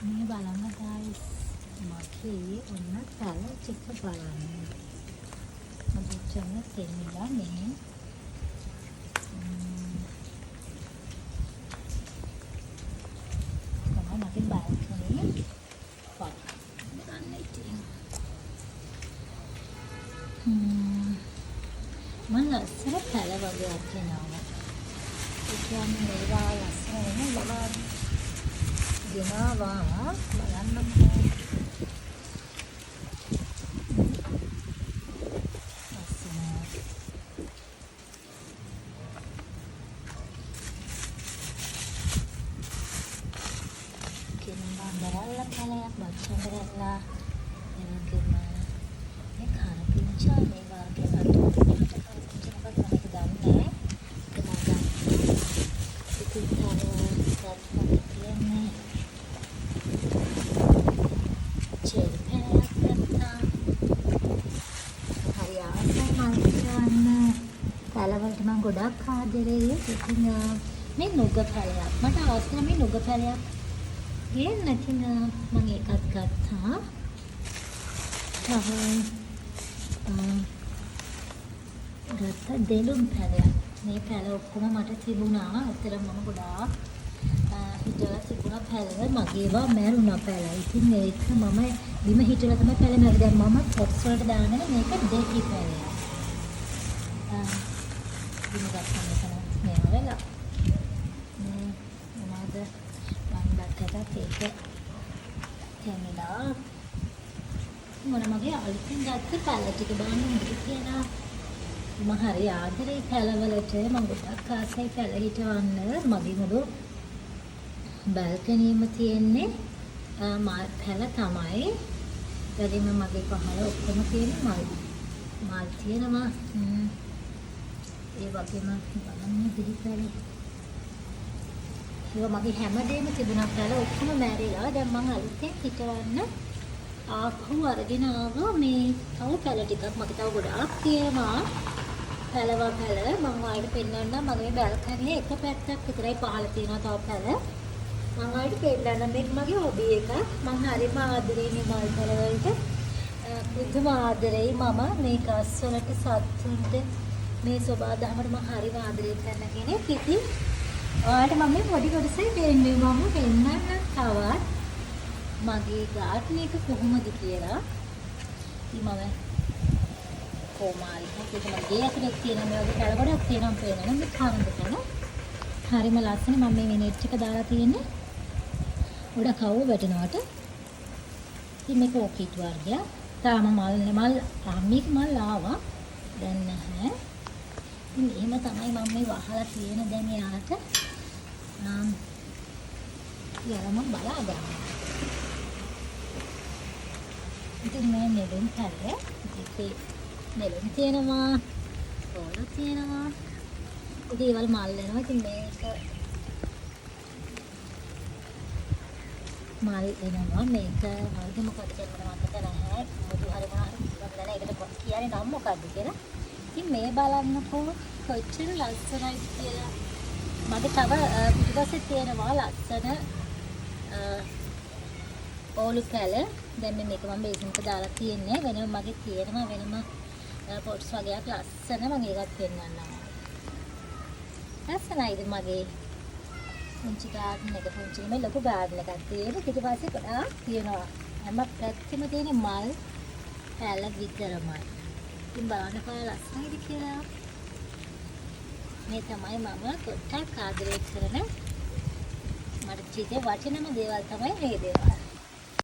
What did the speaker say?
මේ බලන්න guys මගේ ඔන්න පැල ටික බලන්න. මදුචන තෙමිලා මේ තමයි මගේ බල්කනි බලන්න ඉතින්. මම ලස්සන පැල වගේ අත්දෙනවා. ඒ කියන්නේ මේවා ලස්සන වෙන බලන්න. ගෙනාවා බලන්නකෝ. Beralla kalaya baca beralla yang gimana ini karena pincang nih warga satu ini kalau pincang apa mana ke dalam nih kemudian itu kalau dia nih cerpen tentang hari apa makan kalau teman godak kader ya itu මේ නුග පැලයක් මට අවශ්‍ය මේ නුග පැලයක් ගේන්න නැතිනම් මම ඒකත් ගත්තා. ගත්ත දෙලුම් පැලයක්. මේ පැල ඔක්කොම මට තිබුණා. ඇත්තටම මම ගොඩාක් හිතලා තිබුණා පැල මගේවා මැරුණා පැල. ඉතින් ඒක මම බිම හිටලා තමයි පැල මැරුවේ. දැන් මම පොක්ස් වලට දාන්නේ මේක දෙකි පැලයක්. බිම ගත්තා මෙතන මේ වෙලා. ඒක තේමිලා මොන මගේ අලුතින් ගත්ත පැල ටික බලන්න හොඳට කියලා මම හරි ආදරේ පැලවලට මම ගොඩක් ආසයි පැල හිටවන්න මගේ මුළු බල්කනියම තියෙන්නේ පැල තමයි. වැඩිම මගේ පහළ ඔක්කොම තියෙන මල් තියෙනවා. ඒ වගේම බලන්න දිලි පැල ඒක මගේ හැමදේම තිබුණා කියලා ඔක්කොම මැරිලා. දැන් මම අලුතෙන් හිටවන්න ආපහු අරගෙන ආවා මේ තව පැල ටිකක්. මගේ තව ගොඩාක් තියෙනවා පැල මම ආයෙත් පෙන්නන්නම්. මගේ බල්කනියේ එක පැත්තක් විතරයි පහළ තියෙනවා තව පැල. මම ආයෙත් පෙන්නන්නම්. මේක මගේ හොබි එකක්. මම හරිම ආදරේ මේ මල් පැල වලට. බුදුම ආදරේ මම මේ ගස් වලට සත්තුන්ට මේ සෝබා දහමට මම හරිම ආදරේ කරන කෙනෙක්. ඉතින් ඔයාලට මම මේ පොඩි කොටසයි දෙන්නේ. මම පෙන්නන්න තවත් මගේ ගාඩන් එක කොහොමද කියලා. ඉතින් මම කොමාරි හිතේ ගේ ඇතුලේ තියෙන මේ වගේ පැල ගොඩක් තියෙනවා පේනවා. මේ කාරණද පැල හරිම ලස්සන. මම මේ නෙට් එක දාලා තියෙන්නේ උඩ කවුව වැටෙනවට. ඉතින් මේක ඕකිඩ් වර්ගයක්. තාම මල් මල් ආවා දැන් නැහැ. ඉතින් එහෙම තමයි මම මේ වහලා තියෙන දැන් යාට යාලම බලා ගන්න. ඉතින් මේ නෙළුම් පැල ඉතින් නෙළුම් තියෙනවා රෝල තියෙනවා. ඉතින් ඒවල මල් වෙනවා. ඉතින් මේක මල් වෙනවා. මේක වර්ග මොකක්ද කියලා මට මතක නැහැ. මොකද හරි මොනවා හරි ඒකට කියන්නේ නම් මොකක්ද කියලා. ඉතින් මේ බලන්නකෝ කොච්චර ලස්සනයි කියලා. මගේ තව පිටිපස්සේ තියෙනවා ලස්සන ඕලු පැල. දැන් මේක මම බේසින්ක දාලා තියෙන්නේ. වෙනම මගේ තියෙනවා වෙනම පොට්ස් වගේක් ලස්සන. මම ඒකත් පෙන්නන්නම්. ලස්සනයිද මගේ පුංචි ගාඩන් එක. පුංචි නෙමෙයි ලොකු ගාඩන් එකක් තියෙනවා. පිටිපස්සේ ගොඩාක් තියෙනවා. හැම පැත්තෙම තියෙන මල් පැල විතරමයි. ඉතින් බලන්න කොහොම ලස්සනයිද කියලා. මේ තමයි මම ගොඩක් ආදරේ කරන මට චිතේ වචනම දේවල් තමයි මේ දේවල්.